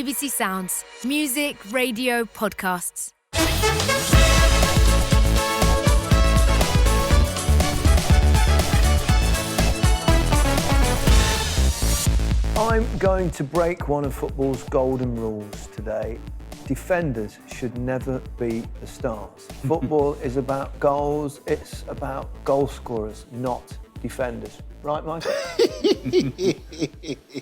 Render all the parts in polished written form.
BBC Sounds. Music, radio, podcasts. I'm going to break one of football's golden rules today. Defenders should never be the stars. Football is about goals, it's about goal scorers, not defenders. Right, Michael?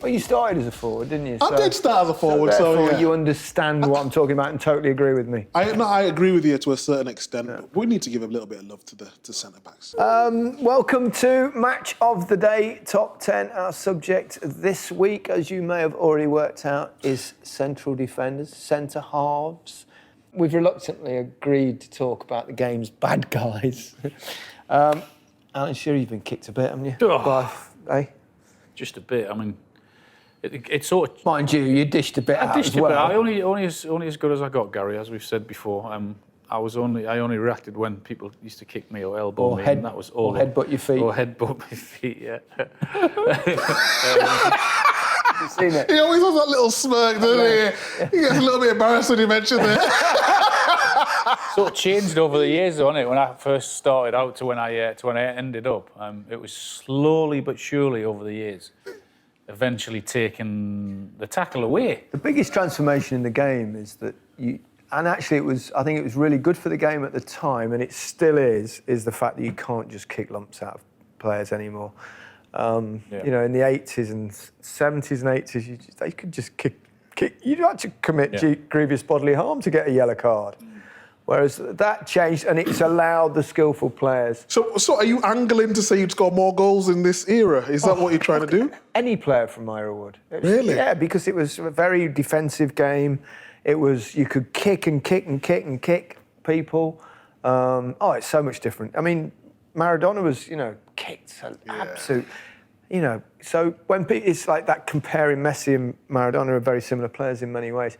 Well, you started as a forward, didn't you? I did start as a forward, so yeah. You understand what I'm talking about and totally agree with me. I agree with you to a certain extent, but we need to give a little bit of love to centre-backs. Welcome to Match of the Day, Top 10. Our subject this week, as you may have already worked out, is central defenders, centre-halves. We've reluctantly agreed to talk about the game's bad guys. Alan Shearer, you've been kicked a bit, haven't you? Just a bit. I mean, it's sort of... Mind you dished a bit out as well. I only as good as I got, Gary, as we've said before. I only reacted when people used to kick me or elbow me, and that was all. Or headbutt your feet. Or headbutt my feet, yeah. You've seen it. He always has that little smirk, doesn't he? He gets a little bit embarrassed when you mention that. Sort of changed over the years, hasn't it? When I first started out to when I ended up, it was slowly but surely over the years, eventually taking the tackle away. The biggest transformation in the game is that I think it was really good for the game at the time, and it still is the fact that you can't just kick lumps out of players anymore. You know, in the 80s and 70s and 80s, they could just kick. You'd have to commit grievous bodily harm to get a yellow card. Whereas that changed, and it's allowed the skillful players. So are you angling to say you'd score more goals in this era? Is that what you're trying to do? Any player from my era would. Really? Yeah, because it was a very defensive game. It was, you could kick and kick and kick and kick people. It's so much different. I mean, Maradona was, kicked an absolute, so when it's like that, comparing Messi and Maradona are very similar players in many ways.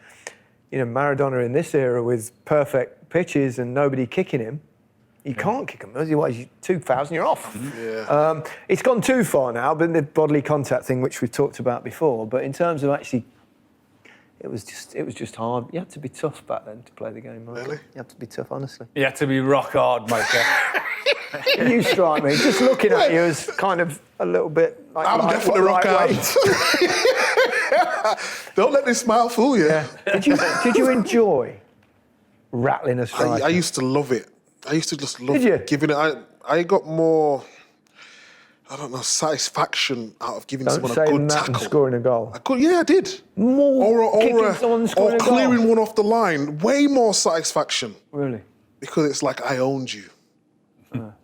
Maradona in this era with perfect pitches and nobody kicking him, you can't kick him. Otherwise, 2,000, you're off. Yeah. It's gone too far now, but the bodily contact thing, which we've talked about before. But in terms of actually, it was just hard. You had to be tough back then to play the game. Right? Really? You had to be tough, honestly. You had to be rock hard, Micah. You strike me. Just looking at you as kind of a little bit like... I'm definitely rock hard. Don't let this smile fool you. Yeah. Did you enjoy rattling a striker? I used to love it. I used to just love Did you? giving it. I got more, satisfaction out of giving someone a good tackle. And scoring a goal. I did. More kicking someone and scoring a goal. Or clearing one off the line. Way more satisfaction. Really? Because it's like I owned you.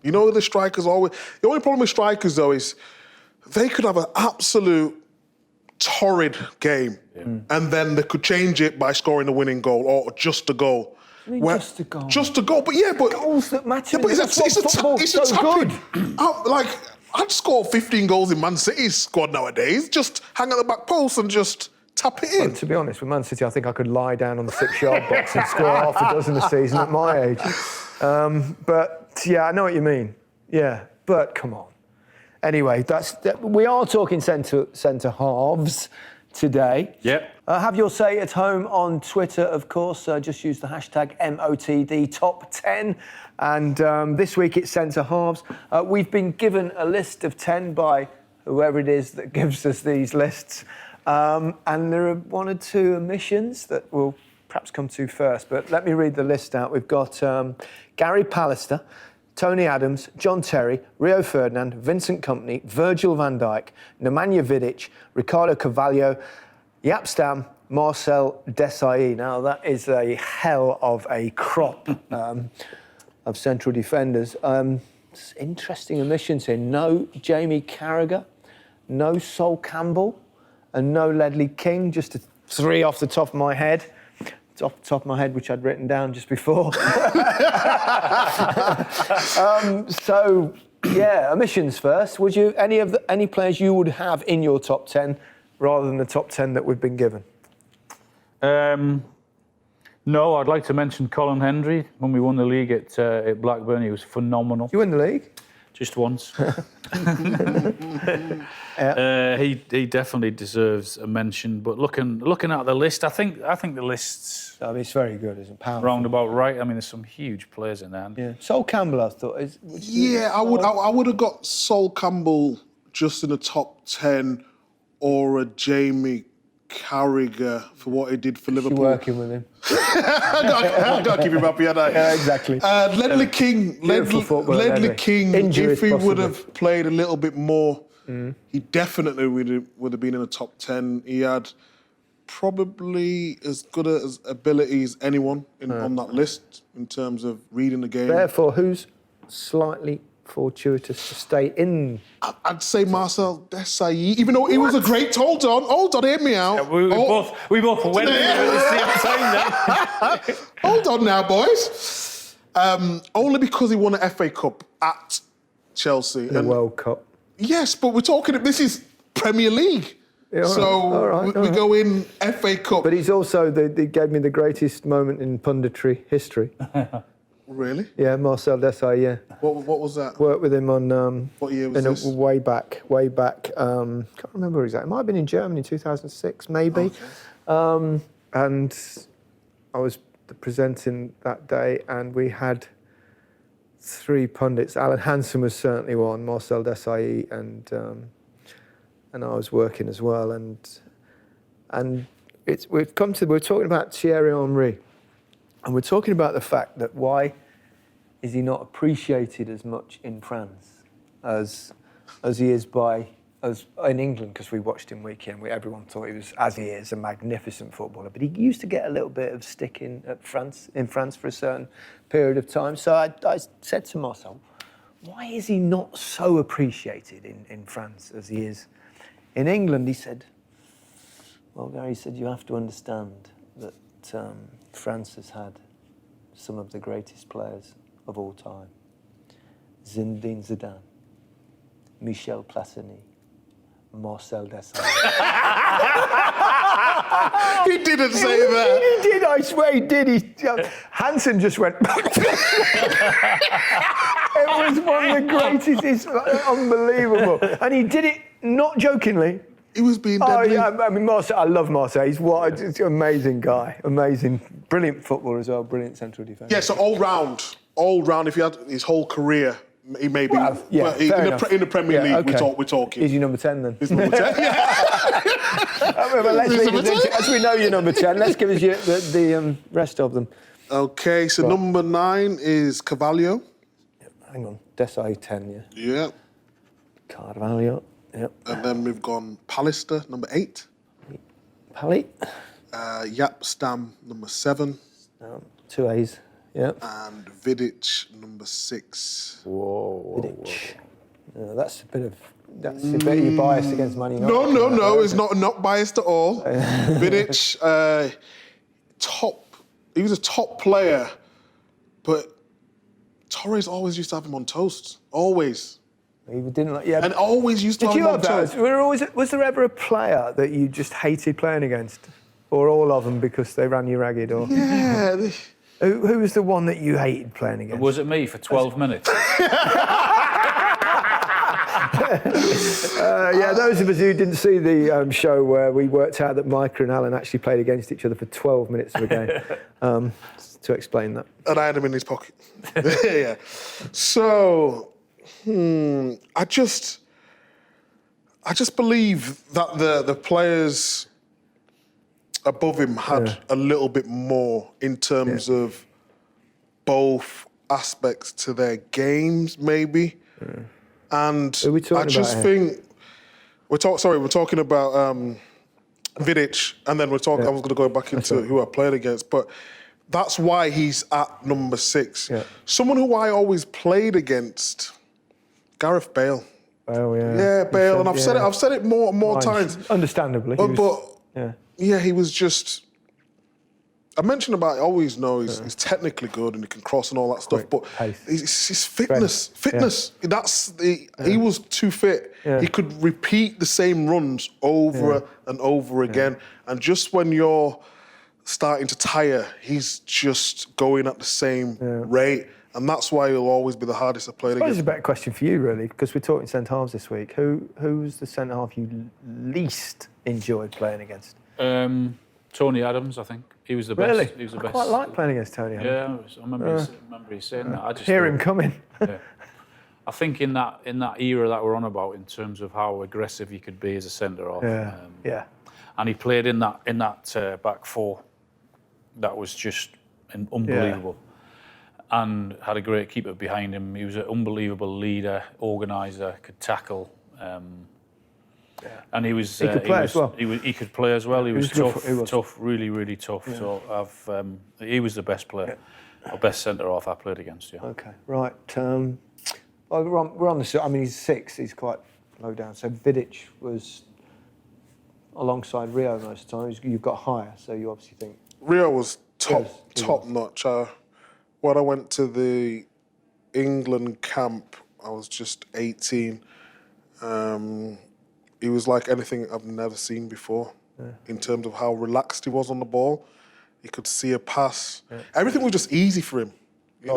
You know, the strikers always... The only problem with strikers, though, is they could have an absolute torrid game, and then they could change it by scoring a winning goal or just a goal. I mean, just a goal. Just a goal, but goals that matter. Yeah, but it's a good. I'd score 15 goals in Man City's squad nowadays. Just hang at the back post and just tap it in. Well, to be honest, with Man City, I think I could lie down on the 6-yard box and score half a dozen a season at my age. But yeah, I know what you mean. Yeah, but come on. Anyway, we are talking centre-halves today. Yep. Have your say at home on Twitter, of course. Just use the hashtag #MOTDTop10. And this week it's centre-halves. We've been given a list of 10 by whoever it is that gives us these lists. And there are one or two omissions that we'll perhaps come to first. But let me read the list out. We've got Gary Pallister, Tony Adams, John Terry, Rio Ferdinand, Vincent Kompany, Virgil van Dijk, Nemanja Vidic, Ricardo Carvalho, Jaap Stam, Marcel Desailly. Now, that is a hell of a crop of central defenders. Interesting omissions here. No Jamie Carragher, no Sol Campbell, and no Ledley King. Just 3 off the top of my head. It's off the top of my head, which I'd written down just before. Omissions first. Would you any players you would have in your top 10 rather than the top 10 that we've been given? No, I'd like to mention Colin Hendry when we won the league at Blackburn. He was phenomenal. You win the league? Just once. He definitely deserves a mention. But looking at the list, I think the list's it's very good, isn't it? Powerful. roundabout right. I mean, there's some huge players in there. Yeah. Sol Campbell, I thought. I would have got Sol Campbell just in the top 10, or a Jamie Carragher for what he did for Liverpool. Working with him. I got to keep him happy, haven't I? Yeah, exactly. Ledley King. Ledley King, Injuries if he would possibly. have played a little bit more, he definitely would have been in the top 10. He had probably as good as ability as anyone on that list in terms of reading the game. Therefore, who's slightly fortuitous to stay in? I'd say Marcel Desailly, even though he was a great... Hold on, hear me out. We both went at the same time then. Hold on now, boys. Only because he won an FA Cup at Chelsea. The World Cup. Yes, but we're talking... This is Premier League. Yeah, all right. We go in FA Cup. But he's also... He gave me the greatest moment in punditry history. Really? Yeah, Marcel Desailly, yeah. What was that? Worked with him on... what year was this? Way back. Can't remember exactly. It might have been in Germany in 2006, maybe. Okay. And I was presenting that day, and we had 3 pundits. Alan Hansen was certainly one, Marcel Desailly, and I was working as well. And we're talking about Thierry Henry. And we're talking about the fact that why is he not appreciated as much in France as he is in England, because we watched him week in. Everyone thought he was, as he is, a magnificent footballer. But he used to get a little bit of stick in France for a certain period of time. So I said to Marcel, why is he not so appreciated in France as he is in England? He said, well, Gary said, you have to understand that France has had some of the greatest players of all time. Zinedine Zidane, Michel Platini, Marcel Desailly. He didn't say that. He did, I swear he did. Hansen just went... It was one of the greatest, it's unbelievable. And he did it not jokingly. He was being Oh, deadly. yeah, I mean, Marcel, I love Marcel. He's an amazing guy. Amazing, brilliant footballer as well, brilliant central defender. Yeah, so all round, if he had his whole career, he may be... Well, yeah, but fair enough. in the Premier League, okay. we're talking. Is your number 10 then? He's number 10, yeah. As we know you're number 10, let's give us the rest of them. Okay, so number 9 is Carvalho. Hang on, Desailly 10, yeah. Yeah. Carvalho, yep. And then we've gone Pallister, number 8. Pally. Yap Stam, number 7. 2 A's, yep. And Vidic, number 6. Whoa. Vidic. That's a bit you're biased against Man United. No, it's not biased at all. Vidic, he was a top player, but Torres always used to have him on toast. Always. He didn't like, yeah. And always used to have him on toast. Was there ever a player that you just hated playing against? Or all of them because they ran you ragged? Or Yeah. Who was the one that you hated playing against? Was it me for 12 minutes? Yeah, those of us who didn't see the show where we worked out that Micah and Alan actually played against each other for 12 minutes of a game, to explain that. And I had him in his pocket. Yeah. So, I just believe that the players above him had a little bit more in terms of both aspects to their games, maybe. And Who are we talking I just about think we're talking about Vidic, and then I was going to go back into who I played against, but that's why he's at number 6. Yeah. Someone who I always played against, Gareth Bale. Oh yeah. Yeah, Bale, and I've said it more times. Understandably. He was just. I mentioned about. I always know he's technically good and he can cross and all that stuff, but his fitness. He was too fit. Yeah. He could repeat the same runs over and over again, and just when you're starting to tire, he's just going at the same rate. And that's why he'll always be the hardest to play It's against. a better question for you, really, because we're talking centre-halves this week. Who's the centre-half you least enjoyed playing against? Tony Adams, I think. He was the best. Really? He was the I best. quite like playing against Tony Adams. Yeah, I remember you saying that. I just Hear thought- him coming. Yeah. I think in that era that we're on about, in terms of how aggressive he could be as a centre half. Yeah. And he played in that back four. That was just unbelievable. And had a great keeper behind him. He was an unbelievable leader, organiser, could tackle. And he was. He could play as well. He could play as well. He was good tough, tough, really, really tough. Yeah. So he was the best player, or best centre half I played against. Yeah. Okay, right. We're on the. I mean, he's 6. He's quite low down. So Vidic was alongside Rio most of the time. You've got higher, so you obviously think Rio was top was. notch. When I went to the England camp, I was just 18. He was like anything I've never seen before in terms of how relaxed he was on the ball. He could see a pass. Yeah. Everything was just easy for him. He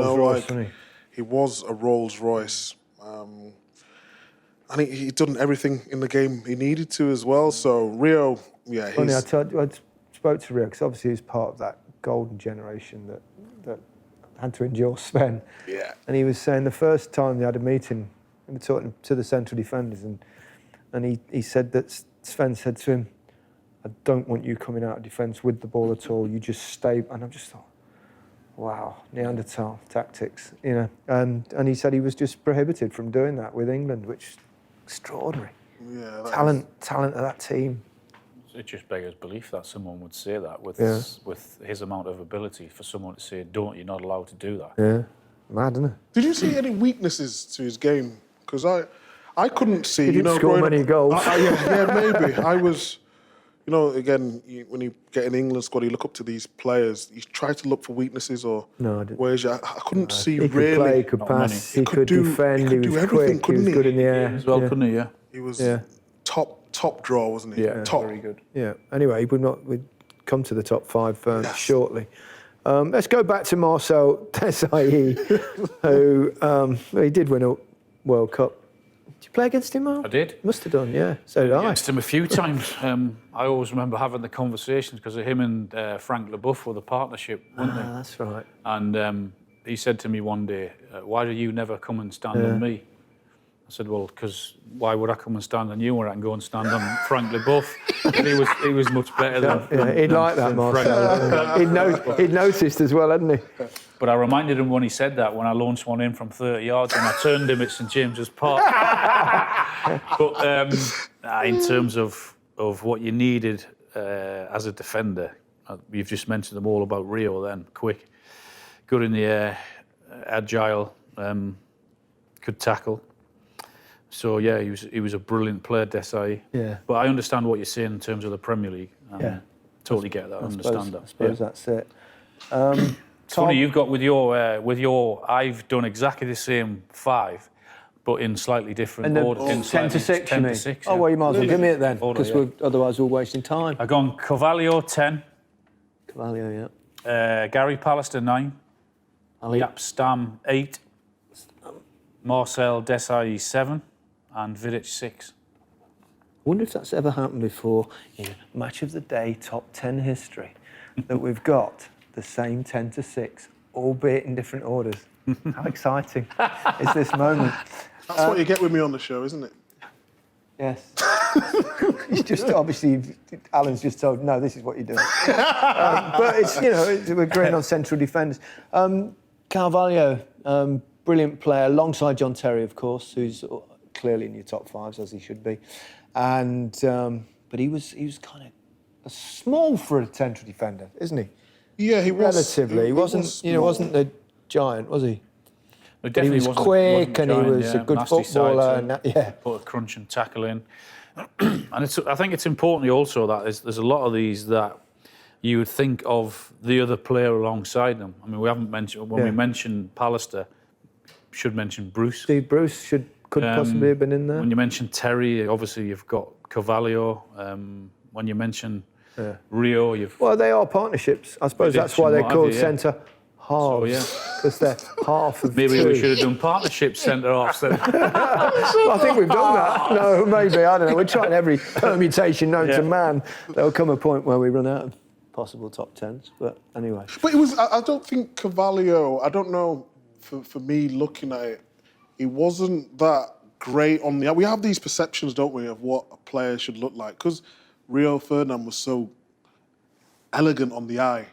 was a Rolls Royce. And he'd done everything in the game he needed to as well. So Rio, yeah. Funny, I spoke to Rio because obviously he was part of that golden generation that had to endure Sven. Yeah. And he was saying the first time they had a meeting, they were talking to the central defenders, and he said that Sven said to him, "I don't want you coming out of defence with the ball at all. You just stay." And I just thought, wow, Neanderthal tactics, you know. And he said he was just prohibited from doing that with England, which is extraordinary. Yeah. Talent of that team. It just beggars belief that someone would say that with his amount of ability, for someone to say, "Don't, you're not allowed to do that." Yeah, mad, isn't it? Did you see any weaknesses to his game? Because I couldn't see. He didn't score many goals. Yeah, maybe. I was, again, when you get in England squad, you look up to these players. You try to look for weaknesses or ways. I couldn't see he really. He could play, he could pass, he could defend, he was quick, he was good in the air. As well, couldn't he? Yeah. He was top draw, wasn't he? Yeah, top. very good. Yeah. Anyway, we'd come to the top 5 shortly. Let's go back to Marcel Desailly, who he did win a World Cup. Did you play against him, Mark? I did. Must have done, yeah. So did I. Against him a few times. I always remember having the conversations because of him and Frank Leboeuf were the partnership, weren't they? That's right. And he said to me one day, "Why do you never come and stand on me?" I said, "Well, because why would I come and stand on you when I can go and stand on Frank Leboeuf?" He was much better than. He'd like that, Marcel. He'd noticed as well, hadn't he? But I reminded him when he said that, when I launched one in from 30 yards and I turned him at St James's Park. But in terms of what you needed as a defender, you've just mentioned them all about Rio then. Quick, good in the air, agile, could tackle. So, yeah, he was a brilliant player, Desailly. Yeah. But I understand what you're saying in terms of the Premier League. Totally get that, understand that. I suppose that's it. It's funny, you've got with your. I've done exactly the same 5, but in slightly different order. 10 to 6, 10 you mean? to 6. Oh, well, you might as well give me it then, Order, because otherwise we're wasting time. I've gone Carvalho 10, Carvalho, yeah. Gary Pallister 9, Jaap Stam 8, Marcel Desailly 7, and Vidic 6. I wonder if that's ever happened before in match of the day top 10 history, that we've got the same 10 to 6, albeit in different orders. How exciting is this moment? That's what you get with me on the show, isn't it? Yes. It's just obviously Alan's just told no, this is what you're doing. But it's we're agreeing on central defenders. Carvalho, brilliant player, alongside John Terry, of course, who's clearly in your top 5s as he should be, and but he was kind of small for a central defender, isn't he? Yeah, he was. Relatively, he wasn't wasn't the giant, was he? But he was quick and he was a good footballer. Put a crunch and tackle in. And I think it's important also that there's a lot of these that you would think of the other player alongside them. I mean, we haven't mentioned, when we mentioned Pallister, should mention Bruce. Steve Bruce could possibly have been in there. When you mention Terry, obviously you've got Carvalho. When you mention Rio, Well, they are partnerships. I suppose that's why they're called centre halves, because they're half of Maybe two. we should have done partnership centre-halves then. Well, I think we've done that. No, maybe, I don't know. We're trying every permutation known to man. There'll come a point where we run out of possible top tens, but anyway. But it was, I don't think Carvalho, I don't know, for me looking at it, he wasn't that great on the... We have these perceptions, don't we, of what a player should look like, because Rio Ferdinand was so elegant on the eye,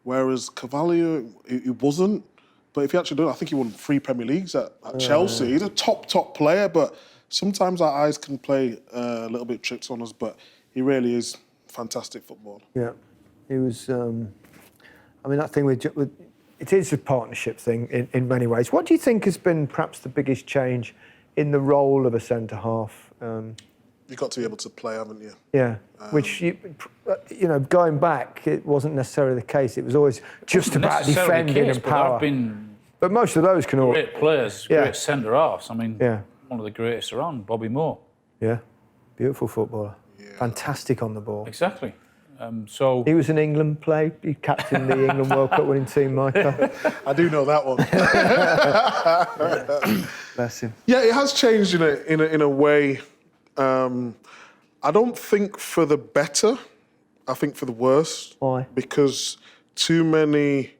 whereas Carvalho, he wasn't. But if he actually done it, I think he won 3 Premier Leagues at Chelsea. He's a top player, but sometimes our eyes can play a little bit tricks on us, but he really is fantastic footballer. Yeah, he was... I mean, that thing with it is a partnership thing in many ways. What do you think has been perhaps the biggest change in the role of a centre-half? You've got to be able to play, haven't you? Yeah, which, you know, going back, it wasn't necessarily the case. It was always just about defending and power. But most of those can all... Great players, great centre-halves. I mean, one of the greatest around, Bobby Moore. Yeah, beautiful footballer. Yeah. Fantastic on the ball. Exactly. So he was an England player. He captained the England World Cup winning team, Micah. I do know that one. Bless him. Yeah, it has changed in a way. I don't think for the better. I think for the worse. Why? Because too many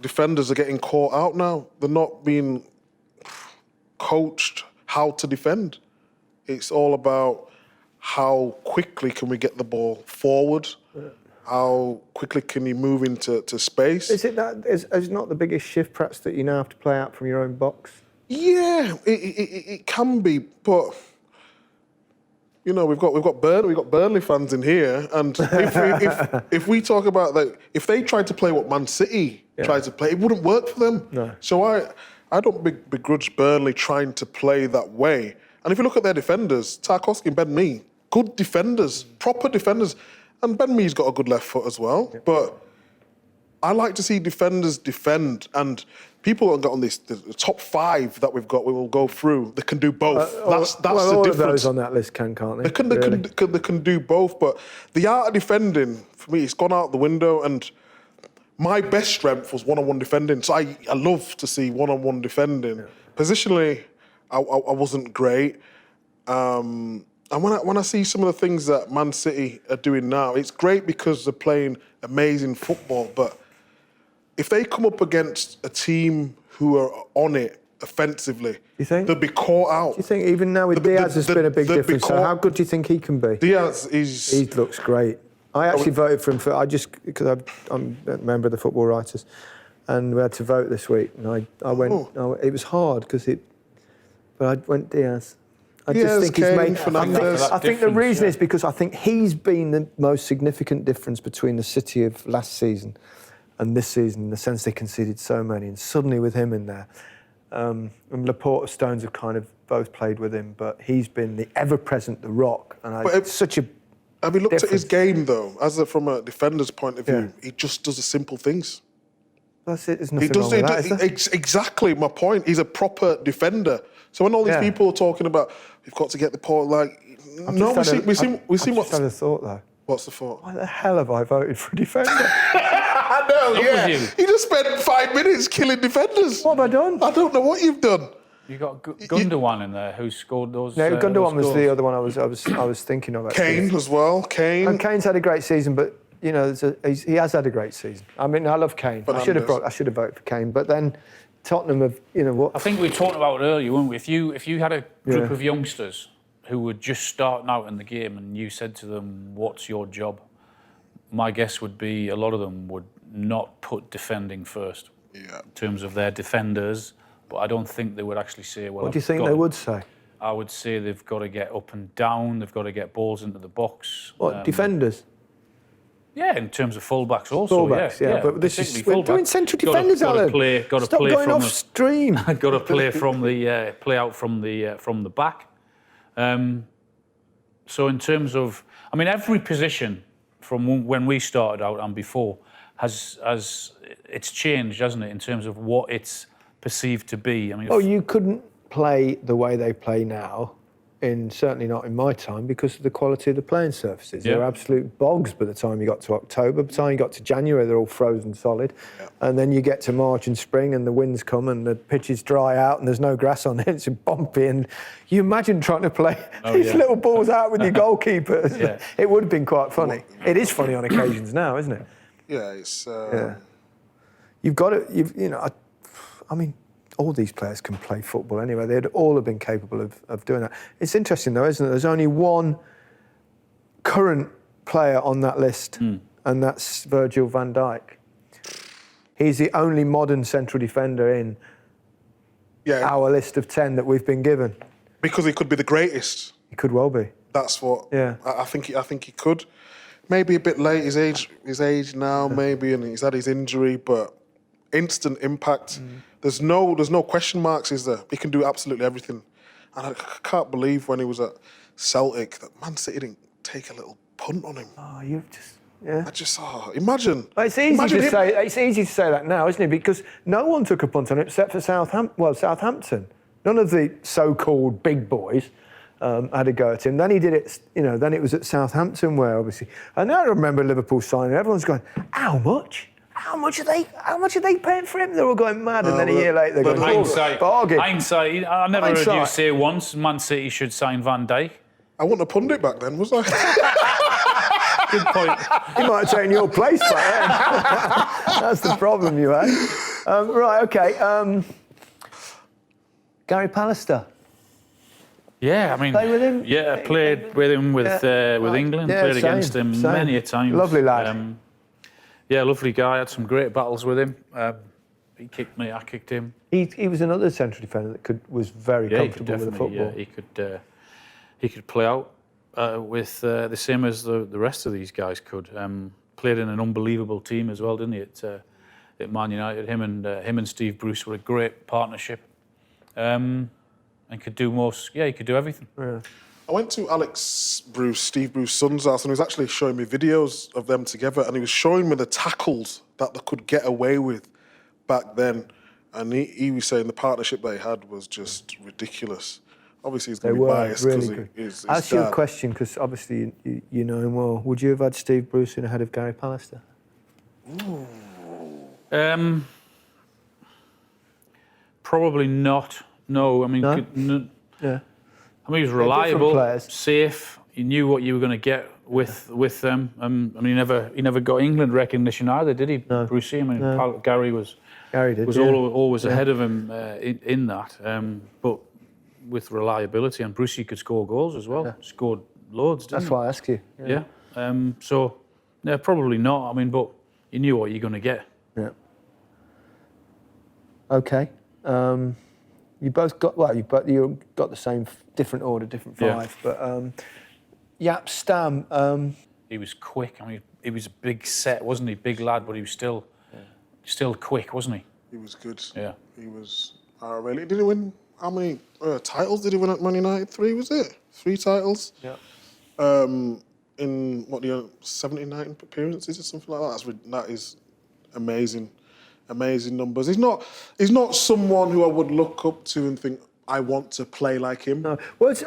defenders are getting caught out now. They're not being coached how to defend. It's all about how quickly can we get the ball forward? How quickly can you move into space? Is it that is not the biggest shift perhaps that you now have to play out from your own box? Yeah, it can be, but you know we've got Burnley fans in here, and if we talk about that, if they tried to play what Man City tried to play, it wouldn't work for them. No. So I don't begrudge Burnley trying to play that way. And if you look at their defenders, Tarkowski and Ben Mee, good defenders, proper defenders. And Ben Mee's got a good left foot as well. Yeah. But I like to see defenders defend. And people have got on this, the top 5 that we've got, we will go through, they can do both. That's the difference. All of those on that list can't they? They can do both. But the art of defending, for me, it's gone out the window. And my best strength was one-on-one defending. So I love to see one-on-one defending. Yeah. Positionally, I wasn't great. And when I see some of the things that Man City are doing now, it's great because they're playing amazing football. But if they come up against a team who are on it offensively, you think? they'll be caught out. Do you think even now with Diaz has been a big difference? So how good do you think he can be? Diaz is... He looks great. I actually voted for him because I'm a member of the Football Writers, and we had to vote this week. And I went. It was hard but I went Diaz. I just think he's made. I think the reason is because I think he's been the most significant difference between the City of last season and this season, in the sense they conceded so many, and suddenly with him in there, and Laporte, Stones have kind of both played with him, but he's been the ever-present The Rock, and such a. Have you looked at his game though, from a defender's point of view? He just does the simple things. That's it. There's nothing wrong with that, is there? Exactly my point. He's a proper defender. So when all these people are talking about we've got to get the ball, like we see what's. I just had a thought though. What's the thought? Why the hell have I voted for a defender? I know. Yeah. You just spent 5 minutes killing defenders. What have I done? I don't know what you've done. You got Gundogan in there who scored those. No, Gundogan was the other one I was thinking of. Actually. Kane as well. And Kane's had a great season, but you know he has had a great season. I mean, I love Kane. I should have voted for Kane, but then Tottenham have, you know what? I think we talked about it earlier, weren't we? If you had a group of youngsters who were just starting out in the game and you said to them, "What's your job?" My guess would be a lot of them would not put defending first. Yeah. In terms of their defenders. But I don't think they would actually say, well... What do you think they would say? I would say they've got to get up and down, they've got to get balls into the box. What, defenders? Yeah, in terms of fullbacks also. Fullbacks, yeah. But this is... We're doing central defenders, Alan. Stop going off stream. Got to play from the... play out from the back. So in terms of... I mean, every position from when we started out and before has it's changed, hasn't it, in terms of what it's perceived to be. I mean, you couldn't play the way they play now certainly not in my time, because of the quality of the playing surfaces. Yeah. They're absolute bogs by the time you got to October. By the time you got to January, they're all frozen solid. Yeah. And then you get to March and spring and the winds come and the pitches dry out and there's no grass on it. It's bumpy. And you imagine trying to play these little balls out with your goalkeeper. Yeah. It would have been quite funny. It is funny on occasions now, isn't it? Yeah, it's... You've got to, I mean, all these players can play football anyway. They'd all have been capable of doing that. It's interesting though, isn't it? There's only one current player on that list, and that's Virgil van Dijk. He's the only modern central defender in our list of 10 that we've been given. Because he could be the greatest. He could well be. That's what... Yeah. I think he could. Maybe a bit late, his age now, maybe, and he's had his injury, but instant impact. There's no question marks, is there? He can do absolutely everything. And I can't believe when he was at Celtic that Man City didn't take a little punt on him. Oh, you've just... Yeah. I just, imagine. Well, it's easy to say that now, isn't it? Because no one took a punt on it except for Southampton. None of the so-called big boys had a go at him. Then he did it, then it was at Southampton where obviously... And I remember Liverpool signing, everyone's going, how much? How much are they paying for him? They're all going mad, and then a year later they're going, bargain. Hindsight, I never heard you say once Man City should sign Van Dijk. I wasn't a pundit back then, was I? Good point. He might have taken your place back then. That's the problem you had. Right, OK. Gary Pallister. Yeah, I mean... Play with him? Yeah, played with him with England. Yeah, played against him many a time. Lovely lad. Yeah, lovely guy. Had some great battles with him. He kicked me, I kicked him. He was another central defender that was very comfortable with the football. Yeah, he could play out with the same as the rest of these guys could. Played in an unbelievable team as well, didn't he? At Man United, him and Steve Bruce were a great partnership, and could do most. Yeah, he could do everything. Yeah. I went to Steve Bruce's son's house, and he was actually showing me videos of them together, and he was showing me the tackles that they could get away with back then. And he was saying the partnership they had was just ridiculous. Obviously, he's going to be biased because really he's I'll ask you a question, because obviously you know him well. Would you have had Steve Bruce in ahead of Gary Pallister? Probably not. No, I mean... No? Yeah. I mean, he was reliable, safe. You knew what you were going to get with them. I mean, he never got England recognition either, did he? No. Brucey. I mean, Gary was always ahead of him in that. But with reliability, and Brucey could score goals as well. Yeah. Scored loads. Didn't That's why I asked you. Yeah. So, yeah, probably not. I mean, but you knew what you're going to get. Yeah. Okay. You both got you got the same different order, different five. Yeah. But Jaap Stam. He was quick. I mean, he was a big set, wasn't he? Big lad, but he was still quick, wasn't he? He was good. Yeah. He was. Really, did he win? How many titles did he win at Man United? 3, was it? 3 titles. Yeah. In 79 appearances or something like that. That is amazing. Amazing numbers. He's not someone who I would look up to and think I want to play like him. No. Well, it's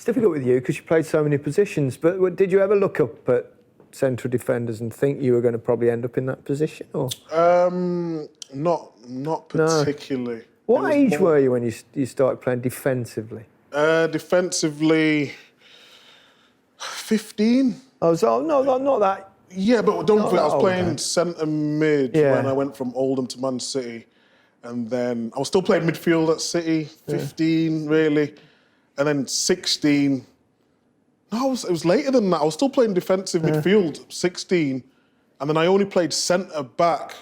difficult with you because you played so many positions. But did you ever look up at central defenders and think you were going to probably end up in that position? Or not particularly. No. What age were you when you started playing defensively? Defensively, 15. Oh, so not that. Yeah, but don't forget, I was playing centre mid when I went from Oldham to Man City, and then I was still playing midfield at City. 15 really, and then 16. No, it was later than that. I was still playing defensive midfield. 16, and then I only played centre back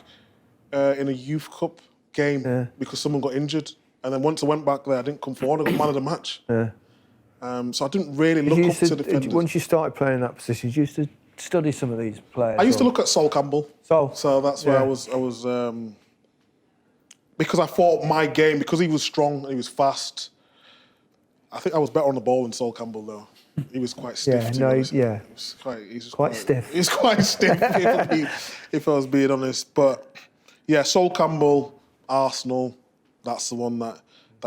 in a youth cup game because someone got injured, and then once I went back there, I didn't come forward. I got man of the match. Yeah. So I didn't really look up to defenders. Once you started playing that position, you used to study some of these players. I used to look at Sol Campbell. So that's where I was because I thought my game, because he was strong and he was fast, I think I was better on the ball than Sol Campbell though. He was quite stiff. He's quite stiff. He's quite stiff if I was being honest. But yeah, Sol Campbell, Arsenal, that's the one that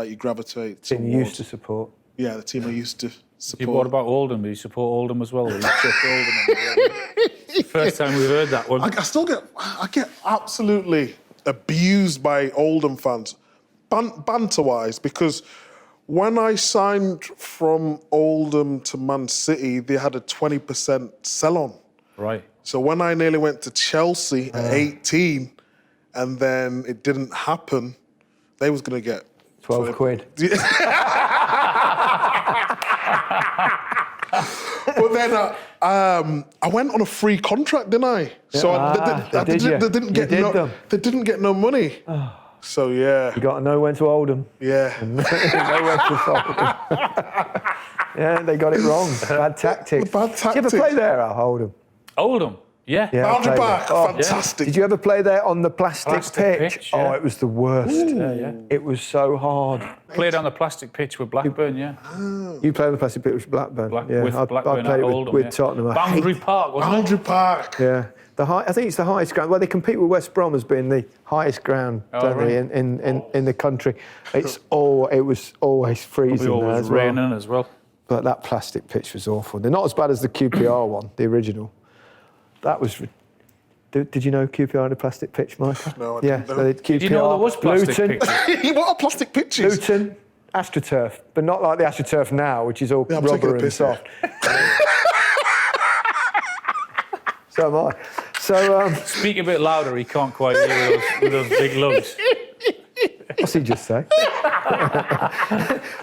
you gravitate towards. You used to support. Yeah, the team I used to What support. about Oldham? Do you support Oldham as well? Or you chucked Oldham on? First time we've heard that one. I get absolutely abused by Oldham fans, banter-wise, because when I signed from Oldham to Man City, they had a 20% sell-on. Right. So when I nearly went to Chelsea at 18, and then it didn't happen, they was going to get 12 quid. But then I went on a free contract, didn't I? So they didn't get no money. So yeah. You got to know when to hold them. Yeah. Know when to fold them. Yeah, they got it wrong. Bad tactics. Bad Did you ever tactics. play there, Al Oldham? Oldham? Yeah. Yeah, I Boundary played back, there. fantastic. Did you ever play there on the plastic pitch? pitch, yeah. Oh, it was the worst. It was so hard. Played on the plastic pitch with Blackburn, yeah. You played on the plastic pitch with Blackburn. With I Blackburn played at it Oldham, with yeah. Tottenham. I Boundary hate- Park, wasn't Boundary Park. Yeah. I think it's the highest ground. Well, they compete with West Brom as being the highest ground, don't they, in the country. It was always freezing Probably there always as well. raining as well. But that plastic pitch was awful. They're not as bad as the QPR one, the original. That was... Did you know QPR had a plastic pitch, Micah? No, I yeah, didn't know. So QPR, Did you know there was plastic Luton, pitches? What are plastic pitches? Luton, AstroTurf, but not like the AstroTurf now, which is all Yeah, I'm taking rubber a and piss here. soft. So am I. So, Speak a bit louder, he can't quite hear with those big lugs. what's he just say?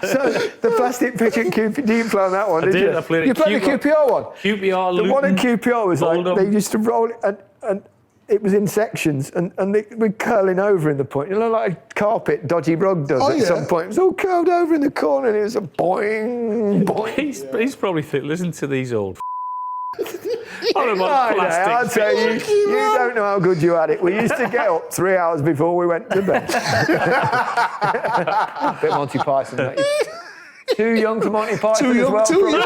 So, the plastic pitch at QPR, did you play on that one, did did, you? I played You at played the QPR one? QPR, The Luton, one at QPR was like, Oldham. they used to roll it and it was in sections and they were curling over in the point. You know, like a carpet, dodgy rug does at some point. It was all curled over in the corner and it was a boing, boing. He's probably listen to these old on I about know, I'll plastic. tell you, you don't know how good you had it. We used to get up 3 hours before we went to bed. Bit Monty Python, don't you? Too young for Monty Python as well. Too young.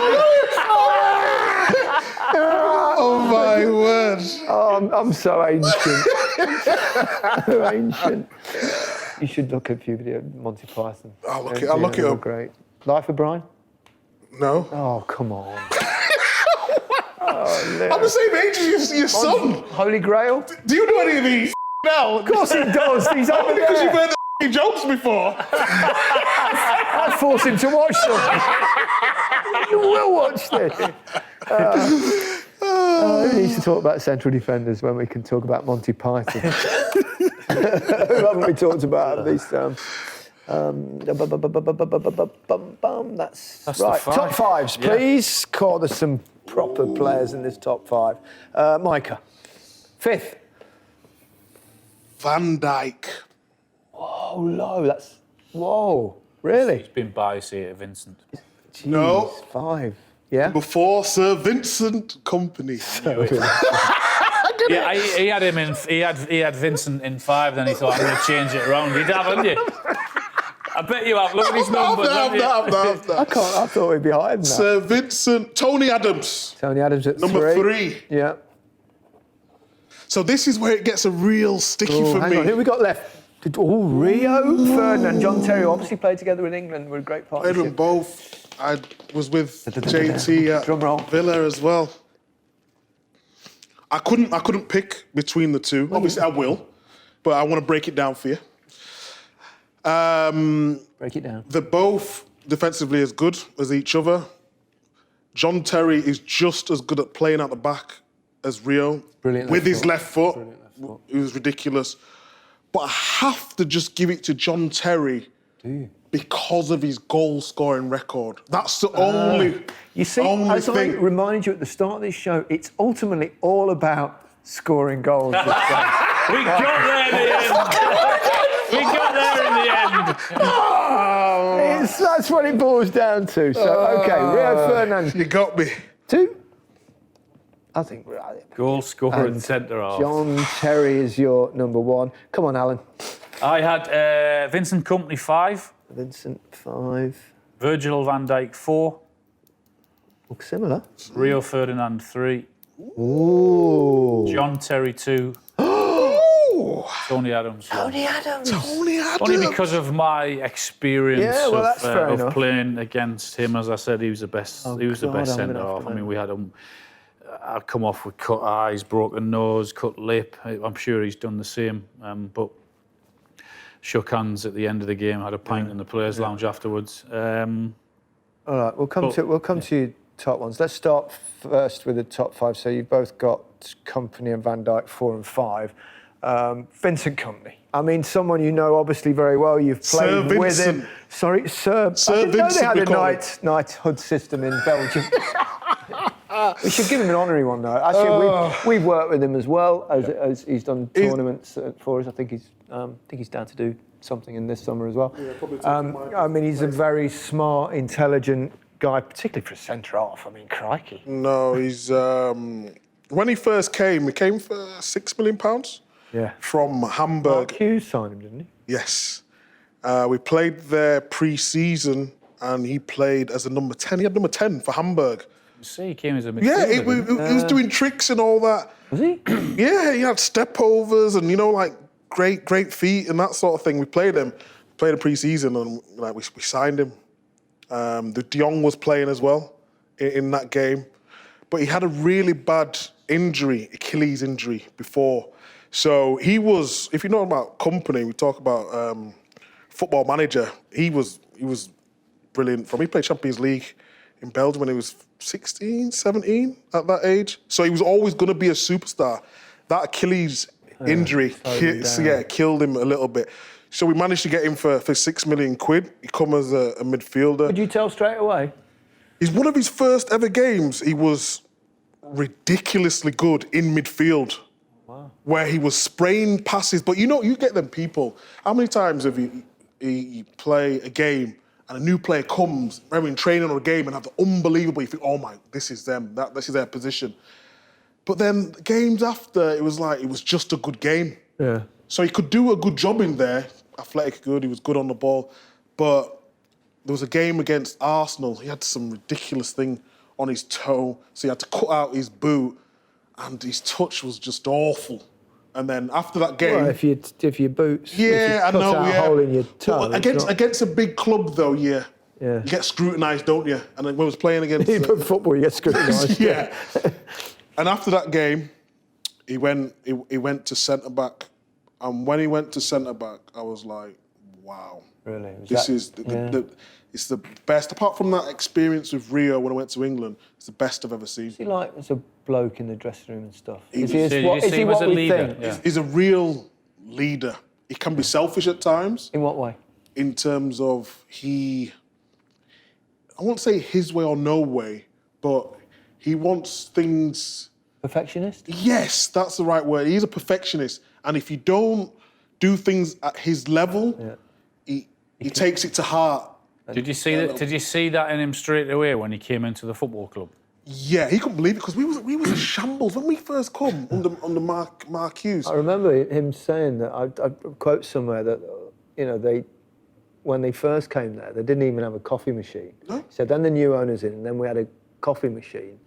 Oh my word. Oh, I'm so ancient. So ancient. You should look at a few videos of Monty Python. I'll look it They're up. Great. Life of Brian? No. Oh, come on. I'm the same age as your son. Holy Grail? Do you know any of these now? Of course he does. He's over Because you've there. heard the jokes before. I'd force him to watch them. You will watch this. Who needs to talk about central defenders when we can talk about Monty Python? Who haven't we talked about this? That's the right. five. Top fives, Yeah. please. Call there's some proper players in this top five. Micah, fifth. Van Dijk. Oh, low. That's whoa. Really? He's been biased here, Vincent. Jeez, No. 5. Yeah. Before Sir Vincent Company. Yeah, he had him in. He had Vincent in 5. Then he thought, I'm going to change it around. You'd have, haven't you? I bet you have. Look at his numbers. haven't you? I can't. I thought we'd be higher than that. Sir Vincent. Tony Adams. Tony Adams at Number 3. 3. Yeah. So this is where it gets a real sticky Oh, for hang me. on. Who we got left? Oh, Rio Ferdinand, John Terry, who obviously played together in England. We're a great Played them partnership. both. I was with JT Drum roll. at Villa as well. I couldn't pick between the two. Obviously, I will, but I want to break it down for you. Break it down. They're both defensively as good as each other. John Terry is just as good at playing out the back as Rio. Brilliant with left his foot. left foot. Brilliant left foot. It was ridiculous. But I have to just give it to John Terry because of his goal-scoring record. That's the only You see, only as I thing. reminded you at the start of this show, it's ultimately all about scoring goals. We got there in the end. We got there in the end. That's what it boils down to. So, okay, Rio Ferdinand, You got me. 2. I think Goal scorer and centre half. John Terry is your number 1. Come on, Alan. I had Vincent Kompany 5, Vincent, 5. Virgil van Dijk 4, Look similar. Rio Ferdinand 3, Ooh. John Terry 2, Tony Adams. Tony Adams. Tony Adams. Only because of my experience that's fair of enough. playing against him. As I said, he was the best. He was the God, best I'm gonna centre have half. to I mean, know. we had him. I'd come off with cut eyes, broken nose, cut lip. I'm sure he's done the same. But shook hands at the end of the game. Had a pint in the players' lounge afterwards. All right, we'll come to your top ones. Let's start first with the top 5. So you've both got Kompany and Van Dijk 4 and 5. Vincent Kompany. I mean, someone you know obviously very well. You've played Sir with him. Vincent. Sorry, Sir. Sir I didn't know they Vincent, had we a call him. knighthood system in Belgium. We should give him an honorary one though. Actually, we've worked with him as well. As he's done tournaments for us. I think he's down to do something in this summer as well. I mean, he's a very smart, intelligent guy, particularly for a centre half. I mean, crikey. No, he's when he first came, he came for £6 million Yeah. from Hamburg. Mark Hughes signed him, didn't he? Yes. We played there pre-season, and he played as a number 10. He had number 10 for Hamburg. See, he came as a midfielder. Yeah, he didn't was doing tricks and all that. Was he? Yeah, he had step overs and like great feet and that sort of thing. We played him, played a pre-season, and like we signed him. The De Jong was playing as well in that game, but he had a really bad injury, Achilles injury before. So he was, if you know about Kompany, we talk about Football Manager. He was brilliant. He played Champions League in Belgium when he was 16, 17 at that age. So he was always going to be a superstar. That Achilles injury killed him a little bit. So we managed to get him for £6 million. He come as a midfielder. Could you tell straight away? He's one of his first ever games. He was ridiculously good in midfield. Wow. Where he was spraying passes. But you get them people. How many times have you play a game and a new player comes, maybe in training on a game, and have the unbelievable, you think, oh my, this is them, this is their position. But then the games after, it was like, it was just a good game. Yeah. So he could do a good job in there, athletic good, he was good on the ball. But there was a game against Arsenal, he had some ridiculous thing on his toe, so he had to cut out his boot, and his touch was just awful. And then after that game... Well, if your boots... Yeah, if you cut out a hole in your toe... But against a big club, though, you get scrutinised, don't you? And then when I was playing against... Even football, you get scrutinised. Yeah. And after that game, he went to centre-back. And when he went to centre-back, I was like, wow. Really? It's the best. Apart from that experience with Rio when I went to England, it's the best I've ever seen. Is he like as a bloke in the dressing room and stuff? Is he what we leader? think? Yeah. He's a real leader. He can be selfish at times. In what way? In terms of I won't say his way or no way, but he wants things... Perfectionist? Yes, that's the right word. He's a perfectionist. And if you don't do things at his level, he takes it to heart. Did you see that? Did you see that in him straight away when he came into the football club? Yeah, he couldn't believe it because we was a shambles when we first come under Mark Hughes. I remember him saying that. I quote somewhere that when they first came there, they didn't even have a coffee machine. No? He said then the new owners in, and then we had a coffee machine,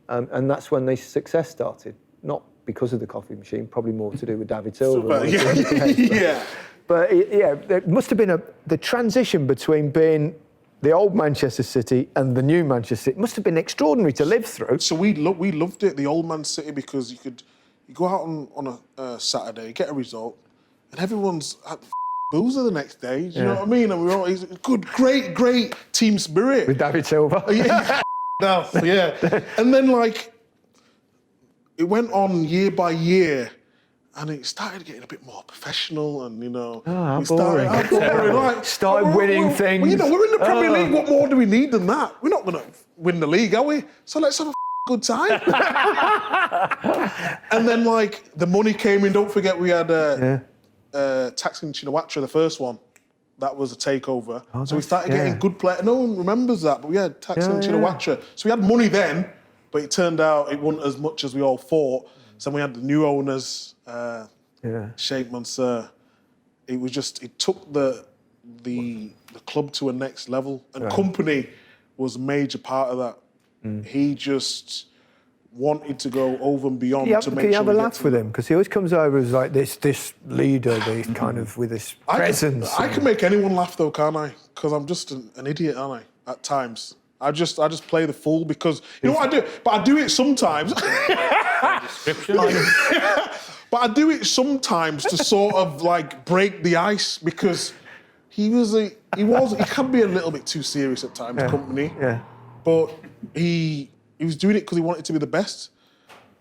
and that's when the success started. Not because of the coffee machine, probably more to do with David Silva. Yeah. But there must have been the transition between being the old Manchester City and the new Manchester City. It must have been extraordinary to live through. So we loved it, the old Man City, because you go out on a Saturday, get a result, and everyone's at boozer the next day. Do you know what I mean? And we're all good, great team spirit With David Silva. Yeah. And then it went on year by year. And it started getting a bit more professional, and how boring. Started winning things. Well, we're in the Premier League. What more do we need than that? We're not going to win the league, are we? So let's have a good time. And then the money came in. Don't forget we had Taxing Chinawatra, the first one. That was a takeover. So we started getting good players. No one remembers that, but we had Taxing Chinawatra. So we had money then, but it turned out it wasn't as much as we all thought. So we had the new owners, Sheikh Mansour. It took the club to a next level, and Kompany was a major part of that. He just wanted to go over and beyond to make sure. Can you have a we laugh with him? Because he always comes over as like this leader, this kind of with this presence. I can make anyone laugh though, can't I? Because I'm just an idiot, aren't I? At times. I just play the fool because you know what I do? But I do it sometimes. But I do it sometimes to sort of like break the ice because he can be a little bit too serious at times, company. Yeah. But he was doing it because he wanted to be the best.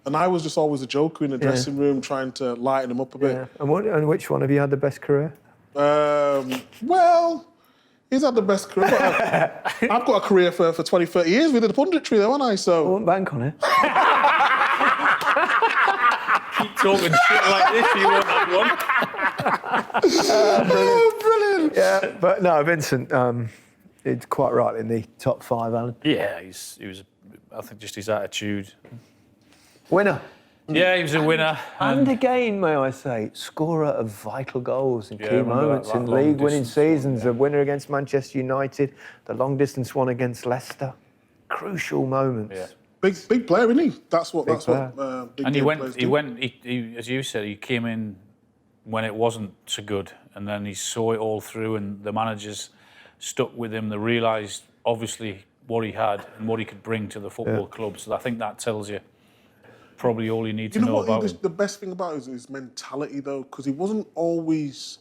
And I was just always a joker in the dressing room trying to lighten him up a bit. Yeah. And which one have you had the best career? Well, he's had the best career. I've got a career for 20, 30 years. We did the punditry though, haven't I? So I won't bank on it. Keep talking shit like this, you won't have one. brilliant. Yeah, but no, Vincent, it's quite right in the top 5, Alan. Yeah, he was. I think just his attitude. Winner. Yeah, he was a winner. And again, may I say, scorer of vital goals in key remember moments that in long league-winning distance one, seasons. A winner against Manchester United, the long-distance one against Leicester. Crucial moments. Yeah. Big player, isn't he? That's what. Big That's player. what. Big And game players do. he, as you said, he came in when it wasn't so good, and then he saw it all through, and the managers stuck with him. They realised, obviously, what he had and what he could bring to the football club. So I think that tells you probably all you need to know about him. The best thing about his mentality, though, because he wasn't always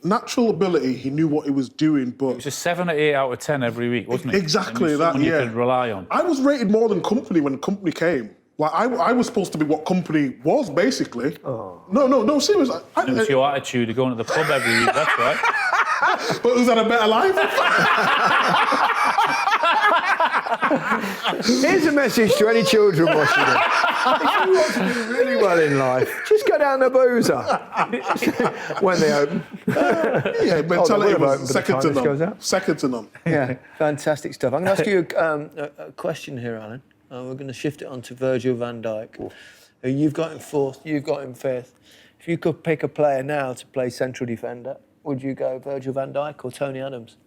natural ability. He knew what he was doing, but It was a 7 or 8 out of 10 every week, wasn't it? Exactly And that. someone Yeah, you could rely on. I was rated more than Company when Company came. Like I was supposed to be what Company was, basically. Oh. No, serious. It was your attitude of going to the pub every week. That's right. But who's had a better life? Here's a message to any children watching it. If you want to do really well in life, just go down the boozer when they open. Yeah, mentality open by was the second time to this goes none. out. Second to none. Yeah, fantastic stuff. I'm going to ask you a question here, Alan. We're going to shift it on to Virgil van Dijk. You've got him 4th, you've got him 5th. If you could pick a player now to play central defender, would you go Virgil van Dijk or Tony Adams?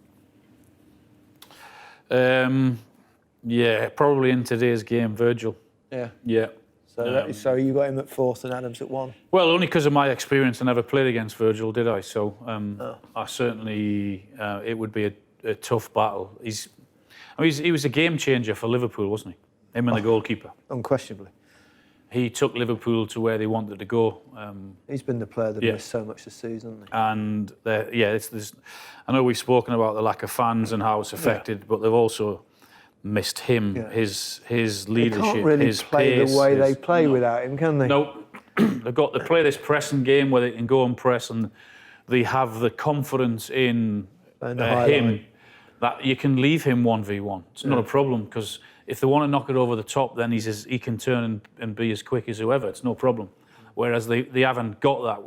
Yeah, probably in today's game, Virgil. Yeah. Yeah. So you got him at 4th and Adams at 1? Well, only because of my experience. I never played against Virgil, did I? So I certainly, it would be a tough battle. He was a game changer for Liverpool, wasn't he? Him and the goalkeeper. Unquestionably. He took Liverpool to where they wanted to go. He's been the player that missed so much this season, hasn't he? And I know we've spoken about the lack of fans and how it's affected, but they've also missed him, his leadership, They can't really his play pace, the way they play without him, can they? No, they play this pressing game where they can go and press, and they have the confidence in him that you can leave him 1v1. It's not a problem, because if they want to knock it over the top, then he can turn and be as quick as whoever. It's no problem. Whereas they haven't got that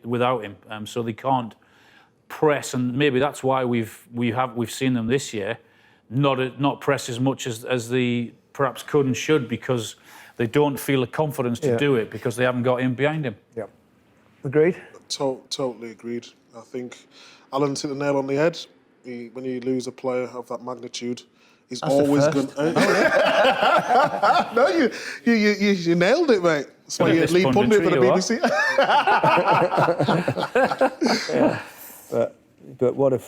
without him, so they can't press, and maybe that's why we've seen them this year not press as much as they perhaps could and should, because they don't feel the confidence to do it because they haven't got him behind him. Yeah. Agreed? Totally agreed. I think Alan's hit the nail on the head. When you lose a player of that magnitude, he's always going. No, you nailed it, mate. That's why you lead pundit for the BBC. But what a